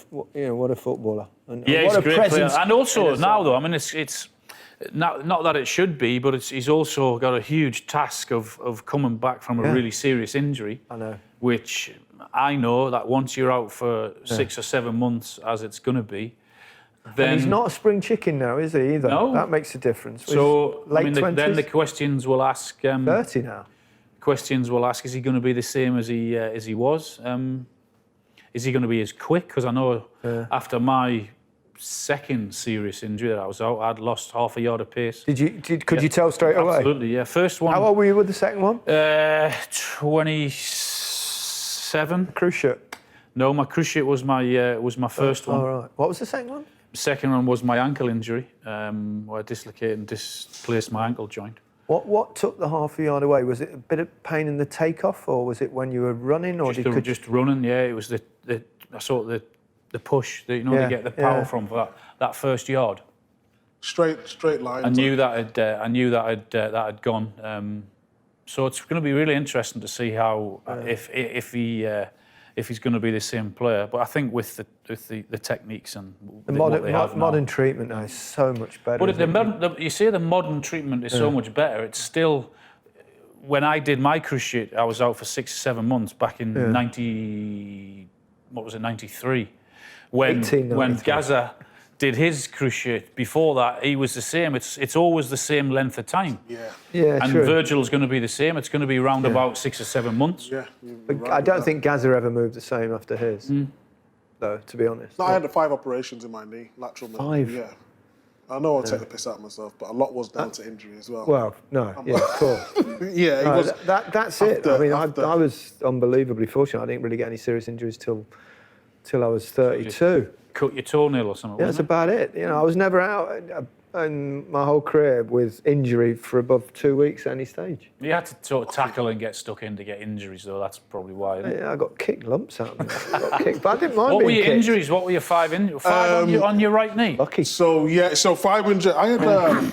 footballer. And Yeah, what he's a great player. And also in now, though, I mean, it's not that it should be, but he's also got a huge task of coming back from a really serious injury. I know. Which I know that once you're out for 6 or 7 months, as it's going to be, then... And he's not a spring chicken now, is he, either? No. That makes a difference. So, late 20s? then the questions will ask... 30 now. Questions will ask, is he going to be the same as he was? Is he going to be as quick? Because I know after my second serious injury that I was out, I'd lost half a yard of pace. Could you tell straight away? Absolutely, yeah. First one... How old were you with the second one? 27. Cruciate? No, my cruciate was my first one. Oh, right. What was the second one? The second one was my ankle injury, where I dislocated and displaced my ankle joint. What took the half a yard away? Was it a bit of pain in the takeoff, or was it when you were running, or just running? Yeah, it was the push that you get the power from for that first yard. Straight line. I knew that had gone. So it's going to be really interesting to see how if he's going to be the same player. But I think with the techniques and the modern treatment now is so much better. But you say the modern treatment is so much better. It's still, when I did my cruciate, I was out for 6 or 7 months back in 93, when Gaza did his cruciate. Before that, he was the same. It's always the same length of time. Yeah, and true. Virgil's going to be the same. It's going to be round about 6 or 7 months. Yeah. But I don't think Gaza ever moved the same after his, though, to be honest. No, I had the 5 operations in my knee, lateral knee. 5? Yeah. I know I'll take the piss out of myself, but a lot was down to injury as well. Well, no, of course. Yeah, it was. That's it. I mean, I was unbelievably fortunate. I didn't really get any serious injuries till I was 32. Cut your toenail or something. Yeah, that's about it. You know, I was never out in my whole career with injury for above 2 weeks at any stage. You had to sort of tackle and get stuck in to get injuries, though. That's probably why. Yeah, I got kicked lumps out of me. I got kicked, but I didn't mind. What were being your kicked. injuries? What were your 5 injuries? 5 on your right knee? Lucky. So 5 injury. I had. I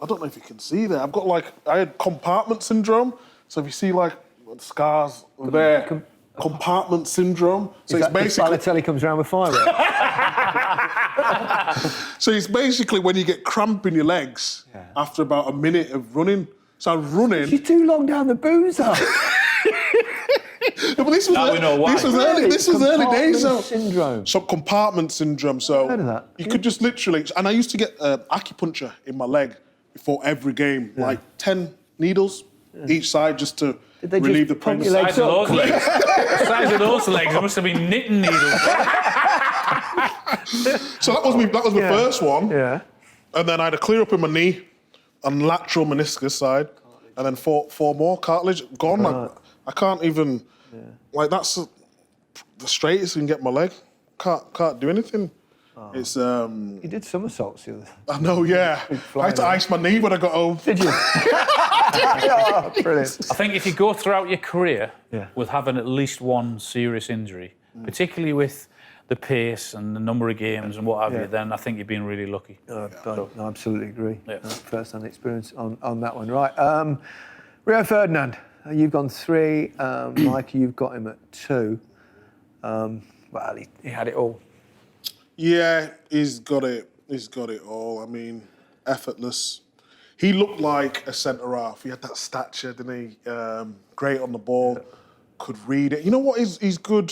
don't know if you can see that. I've got I had compartment syndrome. So if you see scars there, compartment syndrome. So it's basically Balotelli comes around with fire. So it's basically when you get cramp in your legs after about a minute of running. So I'm running. You're too long down the boozer. No, but this was Now we know why. This was early days. Syndrome. So compartment syndrome. So heard of that. you could just literally, and I used to get acupuncture in my leg before every game, 10 needles each side, just to relieve the pain. pump your legs up? The size of those legs, I must have been knitting needles. So that was my first one. Yeah. And then I had a clear up in my knee and lateral meniscus side, and then four more cartilage gone. I can't even that's the straightest you can get my leg. Can't do anything. It's You did somersaults the other. I know, yeah. I had to ice my knee when I got home. Did you? Oh, brilliant. I think if you go throughout your career with having at least one serious injury, particularly with the pace and the number of games and what have you, then I think you've been really lucky. I absolutely agree. Yeah. First-hand experience on that one. Right. Rio Ferdinand, you've gone 3. Micah, you've got him at 2. Well, he had it all. Yeah, he's got it. He's got it all. I mean, effortless. He looked like a centre-half. He had that stature, didn't he? Great on the ball, could read it. You know what? He's good.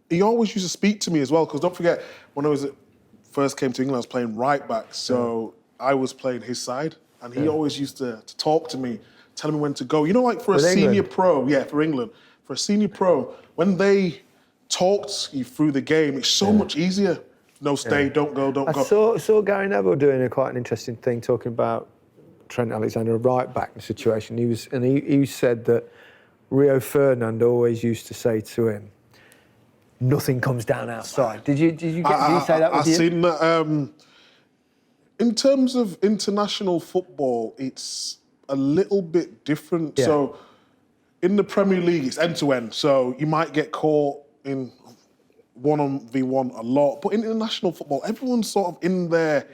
He always used to speak to me as well, because don't forget, when I first came to England, I was playing right back, so I was playing his side, and he always used to talk to me, tell me when to go. You know, like for With a senior England? pro, for England, for a senior pro, when they talked you through the game, it's so much easier. No, stay, don't go, don't go. I saw Gary Neville doing quite an interesting thing, talking about Trent Alexander, a right back situation. He said that Rio Ferdinand always used to say to him, "Nothing comes down outside." Did you say that? I've seen that. In terms of international football, it's a little bit different. Yeah. So in the Premier League, it's end to end. So you might get caught in 1v1 a lot, but in international football, everyone's sort of in their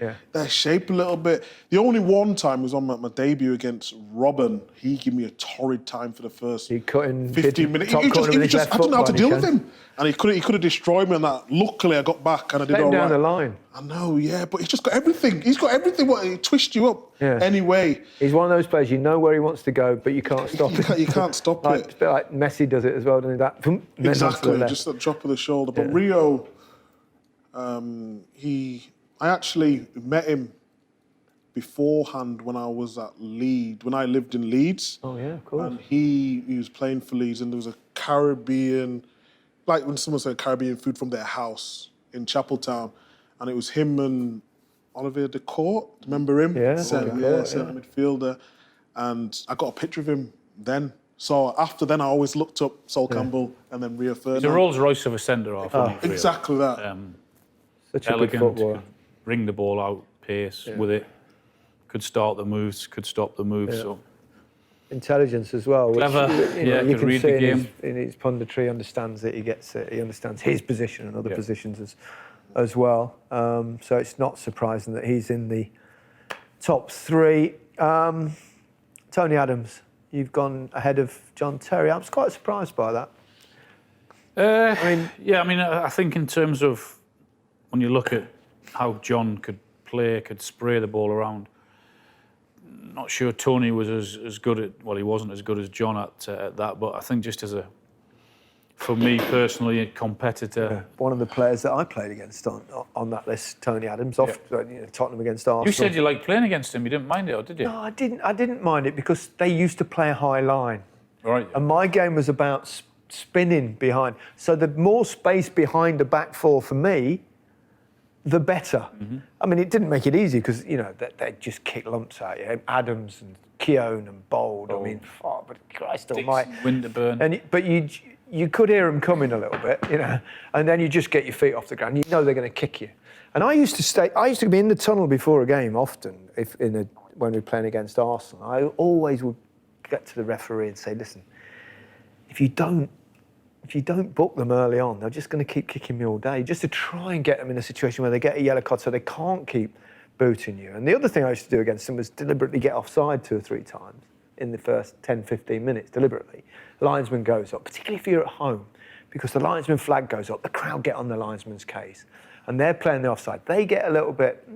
shape a little bit. The only one time was on my debut against Robin. He gave me a torrid time for the first 15 minutes. I didn't know how to deal with him, and he could have destroyed me on that. Luckily, I got back and I did all right. Down the line. I know, yeah, but he's just got everything. He's got everything. He twists you up anyway. He's one of those players, you know where he wants to go, but you can't stop it. You can't stop it. It's a bit like Messi does it as well, doesn't he? That, exactly, just a drop of the shoulder. But Rio, I actually met him beforehand when I was at Leeds, when I lived in Leeds. Oh, yeah, of course. And he was playing for Leeds, and there was a Caribbean, like when someone said Caribbean food from their house in Chapeltown, and it was him and Olivier Decourt. Remember him? Yeah, centre midfielder. And I got a picture of him then. So after then, I always looked up Sol Campbell and then Rio Ferdinand. He's a Rolls Royce of a centre-half. Exactly that. Such a good Elegant, footballer. could ring the ball out, pace with it. Could start the moves, could stop the moves. So Intelligence as well. Which, clever, you could can read see the game. in his punditry, he understands it, he gets it, he understands his position and other positions as well. So it's not surprising that he's in the top 3. Tony Adams, you've gone ahead of John Terry. I was quite surprised by that. I think in terms of when you look at how John could play, could spray the ball around, not sure Tony was as good at, well, he wasn't as good as John at that, but I think just for me personally, a competitor. Yeah. One of the players that I played against on that list, Tony Adams, Tottenham against Arsenal. You said you liked playing against him, you didn't mind it, or did you? No, I didn't mind it because they used to play a high line. Right. And my game was about spinning behind. So the more space behind the back four for me, the better. Mm-hmm. I mean, it didn't make it easy because, they'd just kick lumps out. Adams and Keown and Bold. I mean, but Christ almighty. Winterburn. But you could hear them coming a little bit, and then you just get your feet off the ground. You know they're going to kick you. And I used to be in the tunnel before a game often, when we were playing against Arsenal. I always would get to the referee and say, listen, if you don't book them early on, they're just going to keep kicking me all day, just to try and get them in a situation where they get a yellow card so they can't keep booting you. And the other thing I used to do against them was deliberately get offside 2 or 3 times in the first 10, 15 minutes, deliberately. Linesman goes up, particularly if you're at home, because the linesman flag goes up, the crowd get on the linesman's case, and they're playing the offside. They get a little bit,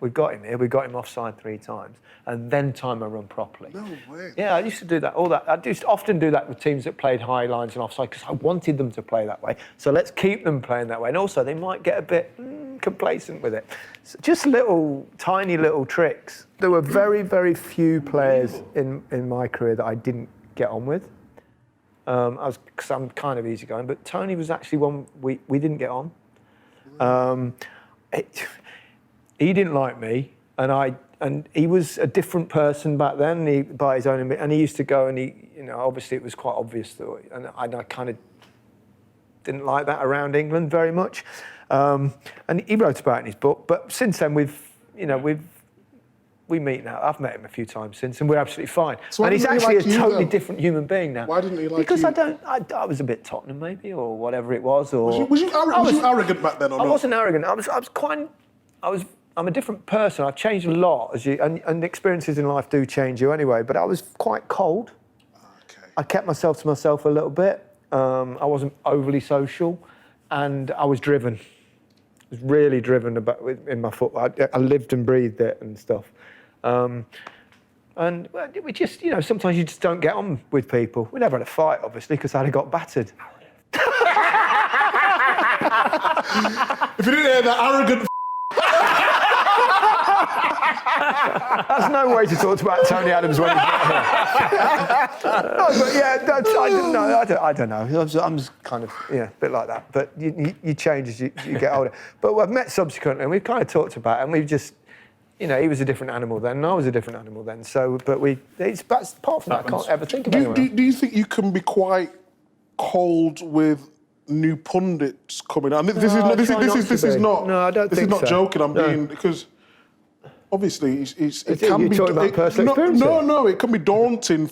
we've got him here, we've got him offside 3 times, and then time I run properly. No way. Yeah, I used to do that, all that. I used to often do that with teams that played high lines and offside because I wanted them to play that way. So let's keep them playing that way. And also, they might get a bit complacent with it. So just tiny little tricks. There were very, very few players in my career that I didn't get on with. Because I'm kind of easygoing, but Tony was actually one we didn't get on. He didn't like me, and he was a different person back then. By his own, and he used to go and obviously it was quite obvious that, and I kind of didn't like that around England very much. And he wrote about it in his book. But since then we meet now. I've met him a few times since, and we're absolutely fine. So and he's actually a totally different human being now. Why didn't he like you? Because I was a bit Tottenham maybe, or whatever it was. Or was you arrogant back then, or not? I wasn't arrogant. I'm a different person. I've changed a lot, and experiences in life do change you anyway. But I was quite cold. Okay. I kept myself to myself a little bit. I wasn't overly social, and I was driven. I was really driven in my football. I lived and breathed it and stuff. And we just, sometimes you just don't get on with people. We never had a fight, obviously, because I'd have got battered. If you didn't hear that arrogant That's no way to talk about Tony Adams when he's not here. No, but yeah, I don't know. I'm just kind of, a bit like that. But you change as you get older. But we've met subsequently, and we've kind of talked about it, and we've just, he was a different animal then, and I was a different animal then. So, but apart from that, I can't ever think of anyone else. Do you think you can be quite cold with new pundits coming out? This is not. No, I don't think so. This is not joking. I'm being, because obviously it can be. Talking about personal experience. No, it can be daunting.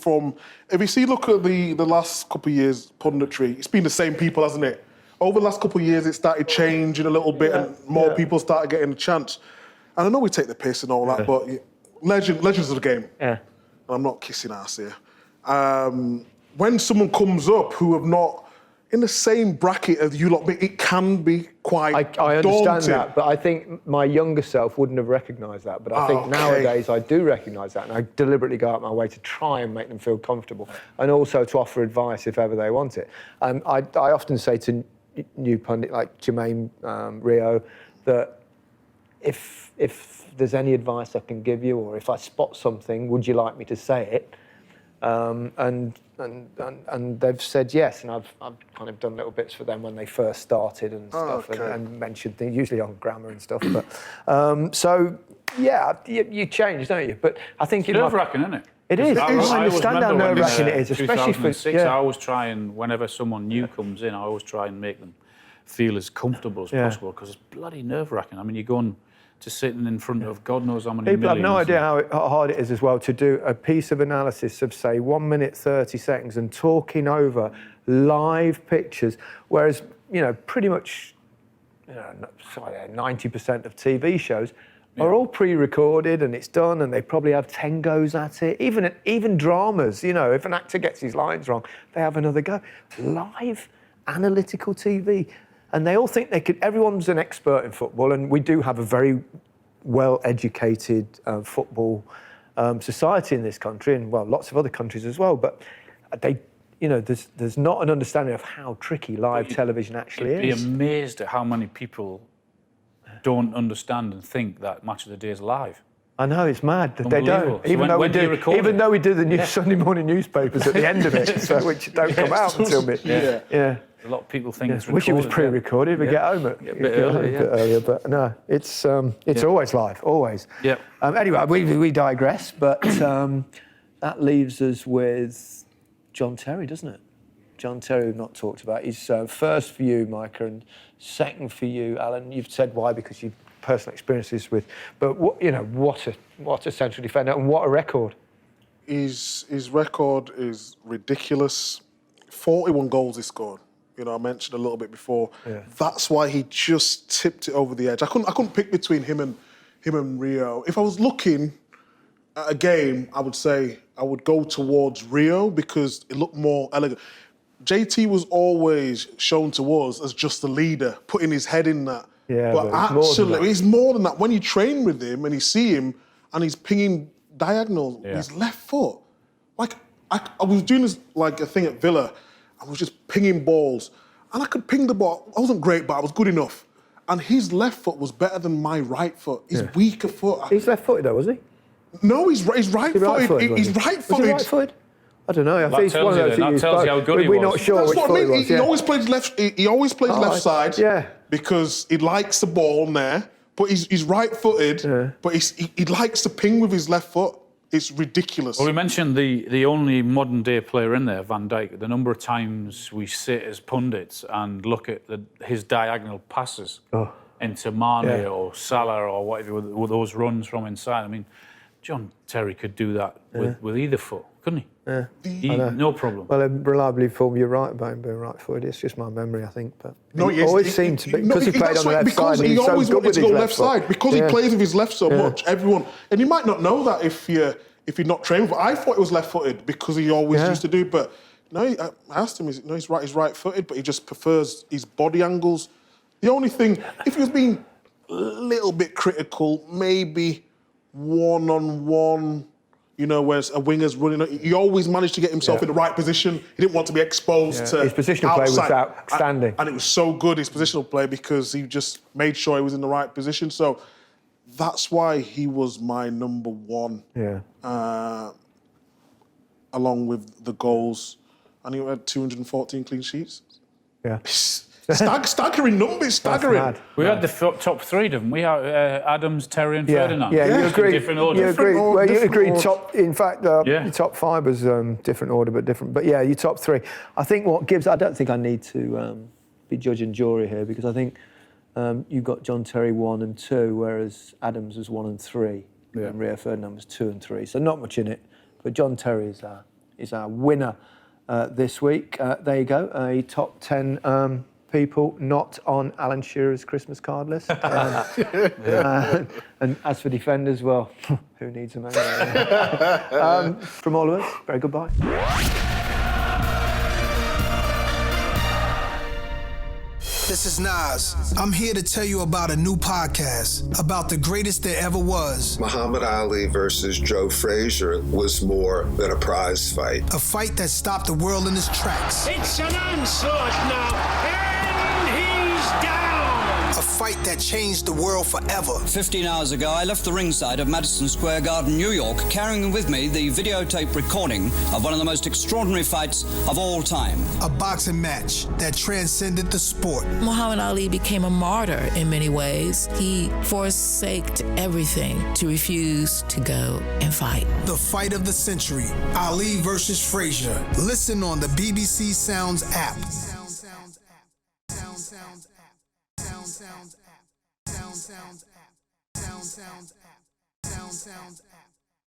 If you look at the last couple of years punditry, it's been the same people, hasn't it? Over the last couple of years, it started changing a little bit, and more people started getting a chance. And I know we take the piss and all that, but legends of the game. Yeah. And I'm not kissing ass here. When someone comes up who have not in the same bracket as you lot, it can be quite I understand daunting. that, but I think my younger self wouldn't have recognised that. But I think nowadays I do recognise that, and I deliberately go out my way to try and make them feel comfortable, and also to offer advice if ever they want it. And I often say to new pundit like Jermaine Rio that if there's any advice I can give you, or if I spot something, would you like me to say it? And they've said yes, and I've kind of done little bits for them when they first started and stuff, and mentioned things, usually on grammar and stuff. But so yeah, you change, don't you? But I think it's nerve-wracking, isn't it? It is. I understand how nerve-wracking it is, especially for 2006. I always try and, whenever someone new comes in, I always try and make them feel as comfortable as possible, because it's bloody nerve-wracking. I mean, you're going to sitting in front of God knows how many people millions. Have no idea how hard it is as well to do a piece of analysis of, say, 1 minute 30 seconds and talking over live pictures, whereas, pretty much 90% of TV shows, are all pre-recorded and it's done, and they probably have 10 goes at it. Even dramas, you know, if an actor gets his lines wrong, they have another go. Live analytical TV, and they all think they could. Everyone's an expert in football, and we do have a very well-educated football society in this country, and well, lots of other countries as well. But they, you know, there's not an understanding of how tricky live television actually is. You'd be amazed at how many people don't understand and think that Match of the Day is live. I know, it's mad that they don't. So when Even though we do the Sunday morning newspapers at the end of it, so, which don't come out until mid. Yeah. A lot of people think it's recorded. Wish it was pre-recorded. We get home a bit earlier, but no, it's always live, always. Yep. Anyway, we digress, but that leaves us with John Terry, doesn't it? John Terry, we've not talked about. He's first for you, Micah, and second for you, Alan. You've said why, because you've personal experiences with. But what a central defender and what a record. His record is ridiculous. 41 goals he scored. You know, I mentioned a little bit before. Yeah. That's why he just tipped it over the edge. I couldn't pick between him and Rio. If I was looking at a game, I would say I would go towards Rio because it looked more elegant. JT was always shown to us as just the leader, putting his head in that. Yeah, but actually, he's more than that. When you train with him and you see him and he's pinging diagonal with his left foot, like I was doing this like a thing at Villa. I was just pinging balls, and I could ping the ball. I wasn't great, but I was good enough. And his left foot was better than my right foot. His weaker foot. He's left-footed though, was he? No, he's right-footed. He's right-footed. Was he right-footed? I don't know. I think tells you how good he was. We're not sure That's which what I foot mean. he was. He always plays left. He always plays left side. Yeah. Because he likes the ball there, but he's right-footed. Yeah. But he likes to ping with his left foot. It's ridiculous. Well, we mentioned the only modern-day player in there, Van Dijk. The number of times we sit as pundits and look at his diagonal passes into Mane or Salah or whatever with those runs from inside. I mean, John Terry could do that with either foot, couldn't he? Yeah. No problem. Well, reliably informed, you're right about him being right-footed. It's just my memory, I think. But No, he always seemed to be, because he played on the left side. He always wanted to go left side. Because he plays with his left so much, everyone... And you might not know that if you're not trained. But I thought it was left-footed because he always used to do. But no, I asked him, he's right-footed, but he just prefers his body angles. The only thing, if he was being a little bit critical, maybe one-on-one, you know, where a winger's running, he always managed to get himself in the right position. He didn't want to be exposed to his positional play was outstanding. And it was so good, his positional play, because he just made sure he was in the right position. So that's why he was my number one. Yeah. Along with the goals. And he had 214 clean sheets. Yeah. Staggering numbers, staggering. We had the top three, didn't we? Adams, Terry and Ferdinand. Yeah, you agreed. Different order. You agreed. Well, you agreed top, in fact, your top five was different order, but different. But yeah, your top three. I think what gives, I don't think I need to be judge and jury here, because I think you've got John Terry 1 and 2, whereas Adams was 1 and 3, and Rio Ferdinand was 2 and 3. So not much in it, but John Terry is our winner this week. There you go, a top 10 people not on Alan Shearer's Christmas card list. And as for defenders, well, who needs them anyway? From all of us, very goodbye. This is Nas. I'm here to tell you about a new podcast about the greatest there ever was. Muhammad Ali versus Joe Frazier was more than a prize fight. A fight that stopped the world in its tracks. It's an onslaught now, and he's down. A fight that changed the world forever. 15 hours ago, I left the ringside of Madison Square Garden, New York, carrying with me the videotape recording of one of the most extraordinary fights of all time. A boxing match that transcended the sport. Muhammad Ali became a martyr in many ways. He forsaked everything to refuse to go and fight. The fight of the century, Ali versus Frazier. Listen on the BBC Sounds app. Sounds app.